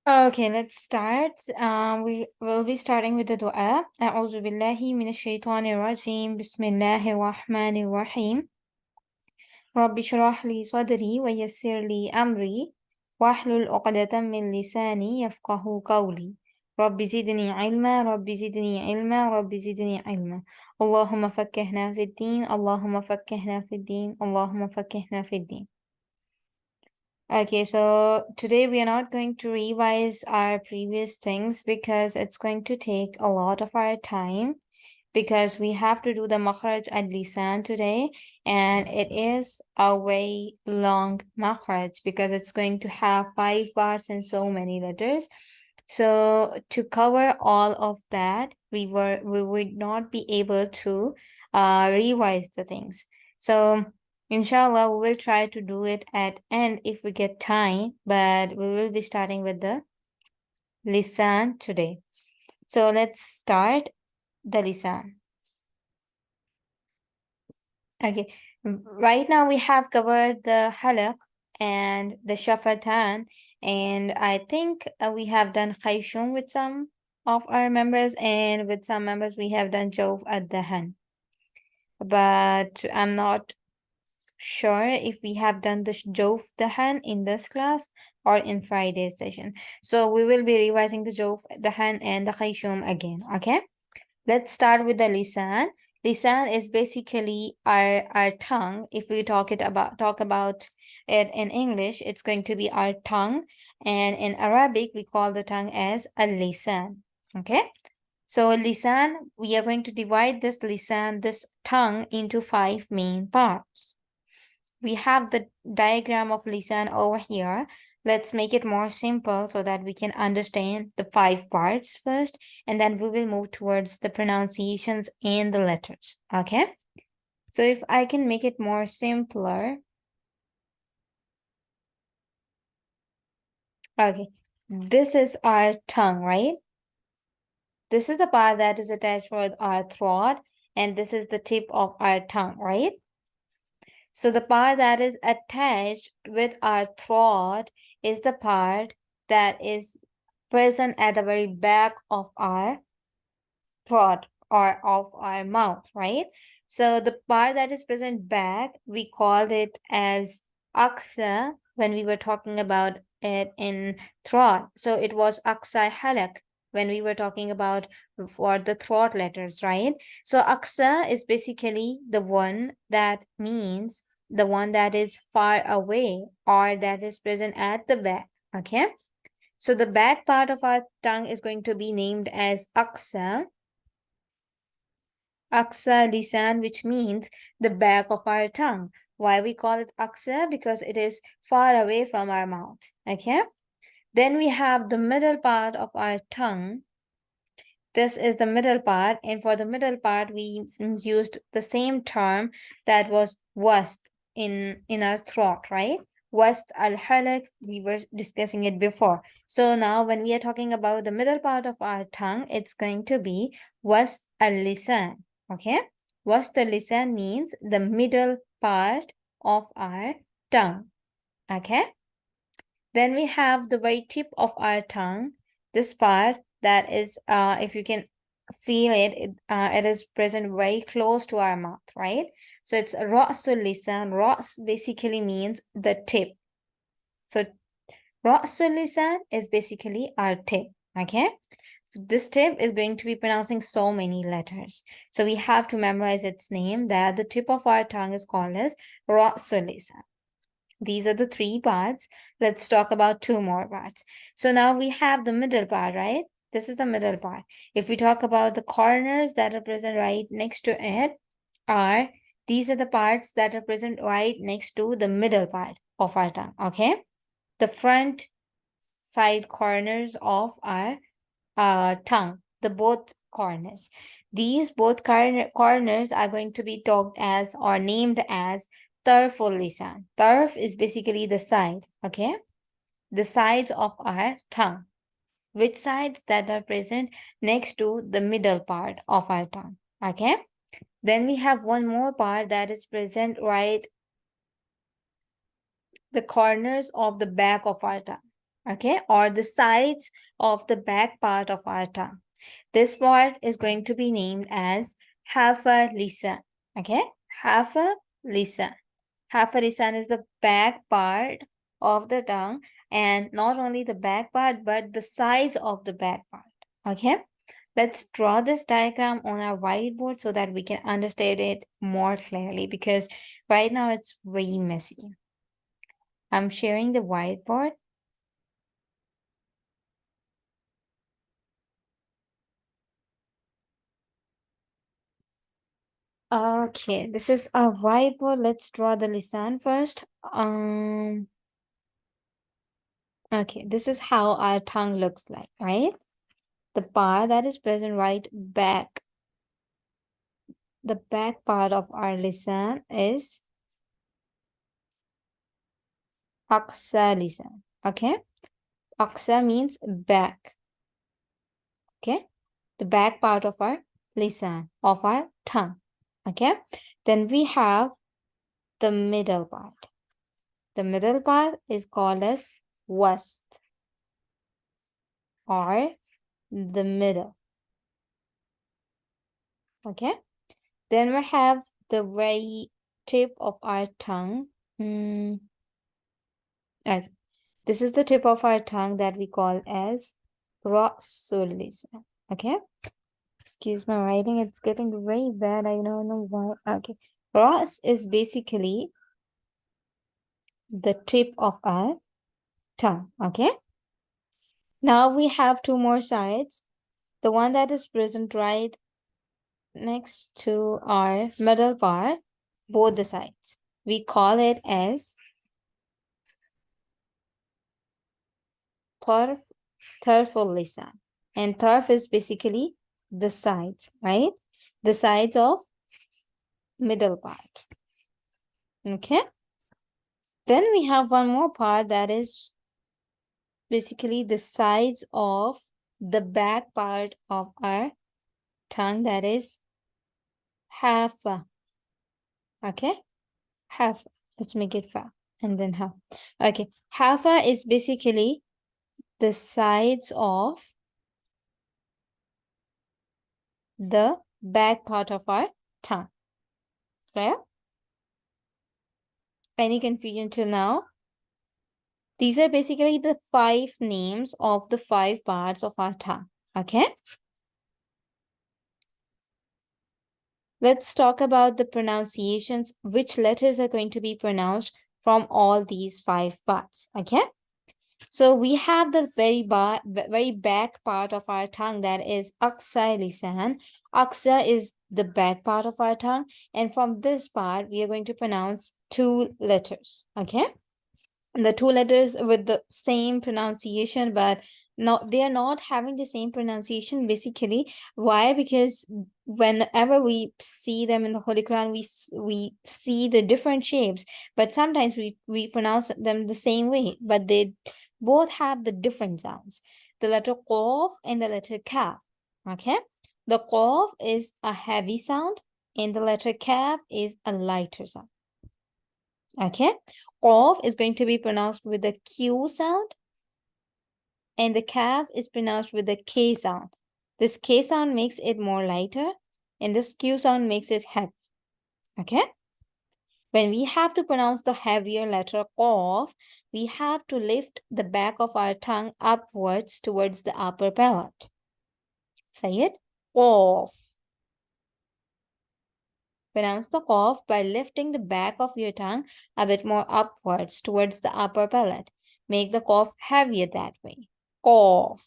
Okay, let's start. We will be starting with the dua. أعوذ بالله من الشيطان الرجيم. بسم الله الرحمن الرحيم. رب اشرح لي صدري ويسر لي أمري واحلل عقدة من لساني يفقه قولي. رب زدني علما رب زدني علما رب زدني علما. اللهم فقهنا في الدين اللهم فقهنا في الدين اللهم فقهنا في الدين. Okay, so today we are not going to revise our previous things because it's going to take a lot of our time because we have to do the Makharij and lisan today, and it is a very long Makharij because it's going to have 5 parts and so many letters. So to cover all of that, we would not be able to revise the things. So inshallah, we will try to do it at end if we get time, but we will be starting with the lisan today. So let's start the lisan. Okay, right now we have covered the halaq and the shafatan, and I think we have done khayshum with some of our members, and with some members we have done jawf ad-dahan. But I'm not sure if we have done the jawf dahan in this class or in Friday's session. So we will be revising the jawf dahan and the khayshum again, okay? Let's start with the lisan. Lisan is basically our tongue. If we talk about it in English, it's going to be our tongue, and in Arabic we call the tongue as al-lisan. Okay? So lisan, we are going to divide this lisan, this tongue, into 5 main parts. We have the diagram of lisan over here. Let's make it more simple so that we can understand the 5 parts first, and then we will move towards the pronunciations and the letters. Okay? So if I can make it more simpler. Okay. This is our tongue, right? This is the part that is attached with our throat, and this is the tip of our tongue, right? So the part that is attached with our throat is the part that is present at the very back of our throat or of our mouth, right? So the part that is present back, we called it as aksa when we were talking about it in throat. So it was aksa halak when we were talking about for the throat letters, right? So aksa is basically the one that means the one that is far away or that is present at the back, okay? So the back part of our tongue is going to be named as aksa. Aksa lisan, which means the back of our tongue. Why we call it aksa? Because it is far away from our mouth, okay? Then we have the middle part of our tongue. This is the middle part, and for the middle part, we used the same term that was wast in our throat, right? Wast al-halak, we were discussing it before. So now when we are talking about the middle part of our tongue, it's going to be wast al-lisan, okay? Wast al-lisan means the middle part of our tongue, okay? Then we have the very tip of our tongue, this part that is, if you can feel it, it is present very close to our mouth, right? So it's ra'sul lisan. Ra's basically means the tip. So ra'sul lisan is basically our tip, okay? This tip is going to be pronouncing so many letters. So we have to memorize its name, that the tip of our tongue is called as ra'sul lisan. These are the 3 parts. Let's talk about 2 more parts. So now we have the middle part, right? This is the middle part. If we talk about the corners that are present right next to it, these are the parts that are present right next to the middle part of our tongue, okay? The front side corners of our tongue, the both corners. These both corners are going to be talked as or named as tarful lisan. Tarf is basically the side, okay? The sides of our tongue. Which sides that are present next to the middle part of our tongue, okay? Then we have one more part that is present right the corners of the back of our tongue. okay, or the sides of the back part of our tongue. This part is going to be named as half a lisan, okay? Half a lisan. Half a lisan is the back part of the tongue, and not only the back part, but the sides of the back part, okay? Let's draw this diagram on our whiteboard so that we can understand it more clearly, because right now it's very messy. I'm sharing the whiteboard. Okay, this is our whiteboard. Let's draw the lisan first. Okay, this is how our tongue looks like, right? The part that is present right back, the back part of our lisan is aqsa lisan, okay? Aqsa means back, okay? The back part of our lisan, of our tongue, okay? Then we have the middle part. The middle part is called as wast, or the middle, okay? Then we have the very tip of our tongue. Okay. This is the tip of our tongue that we call as Rasul lisan. Okay. Excuse my writing, it's getting very bad. I don't know why. Okay. Ras is basically the tip of our tongue. Okay. Now we have two more sides. The one that is present right next to our middle part, both the sides. We call it as tarful lisan. And tarf is basically the sides, right? The sides of middle part. Okay. Then we have one more part that is basically the sides of the back part of our tongue, that is hafa. Okay. Hafa. Let's make it fa and then ha. Okay. Hafa is basically the sides of the back part of our tongue. Clear? Any confusion till now? These are basically the 5 names of the 5 parts of our tongue. Okay. Let's talk about the pronunciations, which letters are going to be pronounced from all these 5 parts. Okay. So we have the very back part of our tongue, that is aqsa lisan. Aqsa is the back part of our tongue, and from this part we are going to pronounce 2 letters. Okay. The 2 letters with the same pronunciation, but they are not having the same pronunciation. Basically, why? Because whenever we see them in the Holy Quran, we see the different shapes, but sometimes we pronounce them the same way, but they both have the different sounds. The letter qaf and the letter kaf. Okay, the qaf is a heavy sound and the letter kaf is a lighter sound. Okay, qaf is going to be pronounced with the Q sound, and the kaf is pronounced with the K sound. This K sound makes it more lighter, and this Q sound makes it heavy. Okay, when we have to pronounce the heavier letter qaf, we have to lift the back of our tongue upwards towards the upper palate. Say it, qaf. Pronounce the qaf by lifting the back of your tongue a bit more upwards towards the upper palate. Make the qaf heavier that way. Qaf.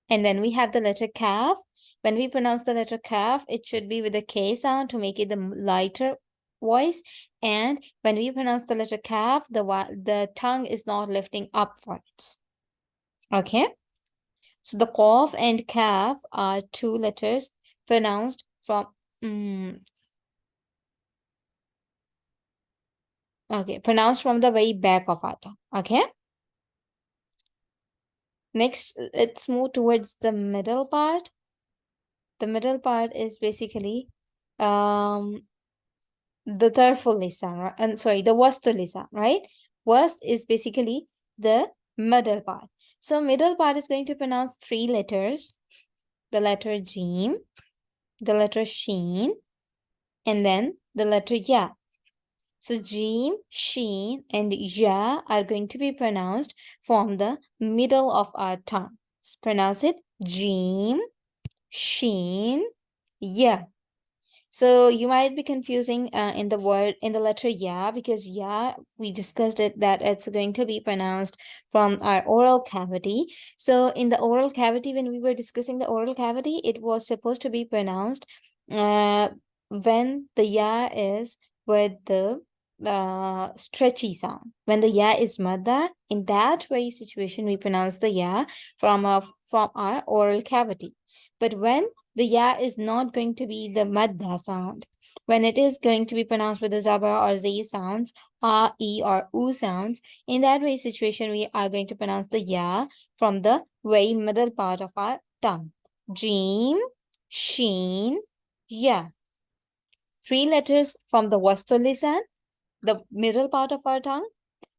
And then we have the letter kaf. When we pronounce the letter kaf, it should be with a K sound to make it the lighter voice. And when we pronounce the letter kaf, the tongue is not lifting upwards. Okay. So the qaf and kaf are 2 letters pronounced from pronounced from the very back of our tongue. Okay. Next, let's move towards the middle part. The middle part is basically the tarful lisan, right? And sorry, the wastul lisan, right? Wast is basically the middle part. So middle part is going to pronounce three letters, the letter Jim, the letter Sheen, and then the letter Ya. So Jim, Sheen, and Ya are going to be pronounced from the middle of our tongue. Let's pronounce it Jim, Sheen, Ya. So you might be confusing in the word in the letter ya, because ya, we discussed it that it's going to be pronounced from our oral cavity. So in the oral cavity, when we were discussing the oral cavity, it was supposed to be pronounced when the ya is with the stretchy sound. When the ya is madda, in that very situation we pronounce the ya from our oral cavity. But when the ya is not going to be the madda sound, when it is going to be pronounced with the zabar or zay sounds, a, e, or u sounds, in that way situation we are going to pronounce the ya from the very middle part of our tongue. Jim, sheen, ya. Three letters from the wastal lisan, the middle part of our tongue,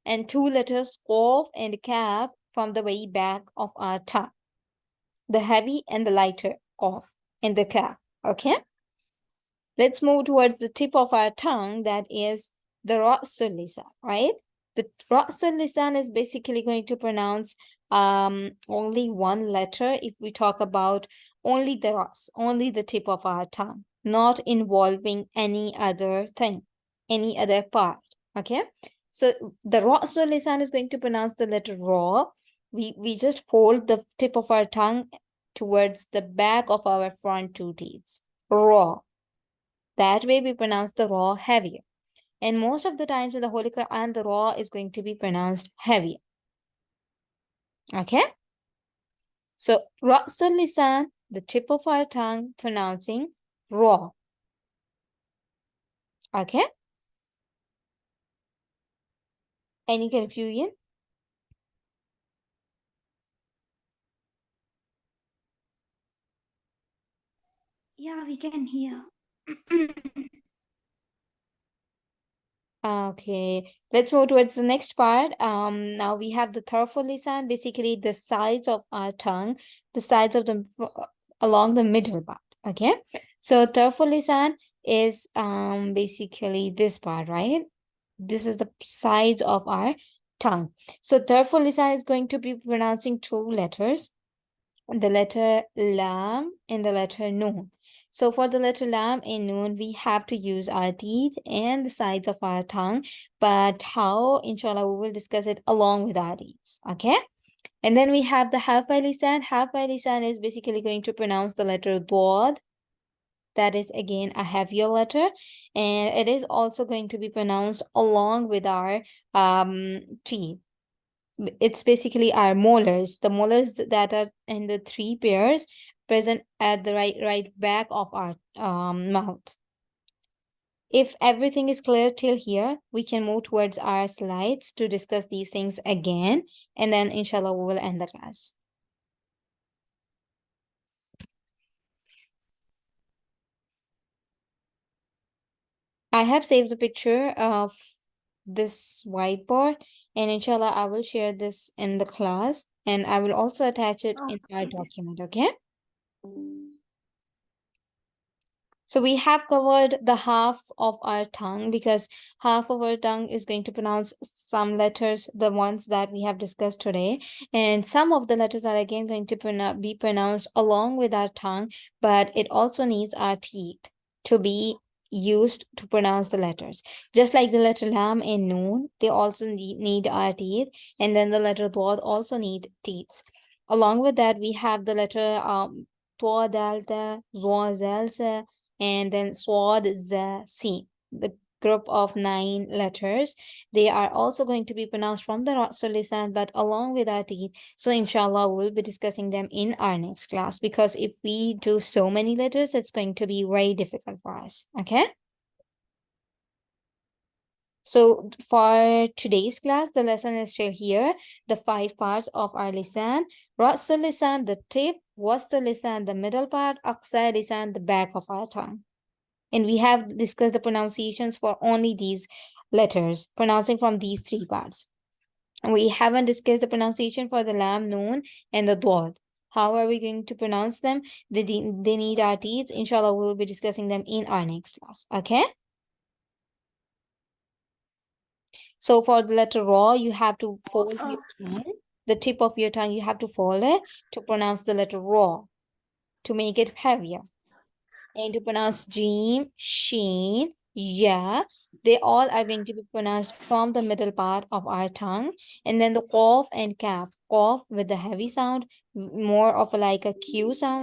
and two letters qaf and kaf from the very back of our tongue, the heavy and the lighter qaf and the kaf. Okay, let's move towards the tip of our tongue, that is the ra'sul lisan, right? The ra'sul lisan is basically going to pronounce only one letter if we talk about only the ras, only the tip of our tongue, not involving any other thing, any other part. Okay, so the ra'sul lisan is going to pronounce the letter ra. We just fold the tip of our tongue towards the back of our front two teeth. Raw. That way we pronounce the raw heavier. And most of the times in the Holy Quran, the raw is going to be pronounced heavier. Okay? So, Ra'sul Lisan, the tip of our tongue, pronouncing raw. Okay? Any confusion? Yeah, we can hear. Okay, let's move towards the next part. Now we have the tarful lisan, basically the sides of our tongue, the sides of the along the middle part. Okay, so tarful lisan is basically this part, right? This is the sides of our tongue. So tarful lisan is going to be pronouncing two letters, the letter lam and the letter noon. So for the letter lam and noon, we have to use our teeth and the sides of our tongue. But how, inshallah, we will discuss it along with our teeth. Okay. And then we have the half by lisan. Half by lisan is basically going to pronounce the letter dwad. That is again a heavier letter, and it is also going to be pronounced along with our teeth. It's basically our molars, the molars that are in the three pairs present at the right back of our mouth. If everything is clear till here, we can move towards our slides to discuss these things again, and then inshallah we will end the class. I have saved the picture of this whiteboard, and inshallah I will share this in the class, and I will also attach it in our document. Okay, so we have covered the half of our tongue, because half of our tongue is going to pronounce some letters, the ones that we have discussed today, and some of the letters are again going to be pronounced along with our tongue, but it also needs our teeth to be used to pronounce the letters. Just like the letter lam and noon, they also need our teeth, and then the letter dwad also need teeth. Along with that, we have the letter twa dalta, zwa zalsa, and then swad za sin, the group of 9 letters. They are also going to be pronounced from the Rasul lisan, but along with our teeth. So inshallah, we'll be discussing them in our next class, because if we do so many letters, it's going to be very difficult for us. Okay. So for today's class, the lesson is still here. The 5 parts of our lisan: Rasul lisan, the tip; Wastul lisan, the middle part; Aqsa lisan, the back of our tongue. And we have discussed the pronunciations for only these letters, pronouncing from these 3 parts. We haven't discussed the pronunciation for the lam, noon, and the dwad. How are we going to pronounce them? They need our teeth. Inshallah, we'll be discussing them in our next class. Okay? So for the letter raw, you have to fold your tongue. The tip of your tongue, you have to fold it to pronounce the letter raw, to make it heavier. And to pronounce jim, sheen, ya, they all are going to be pronounced from the middle part of our tongue. And then the qaf and kaf, qaf with the heavy sound, more of like a Q sound,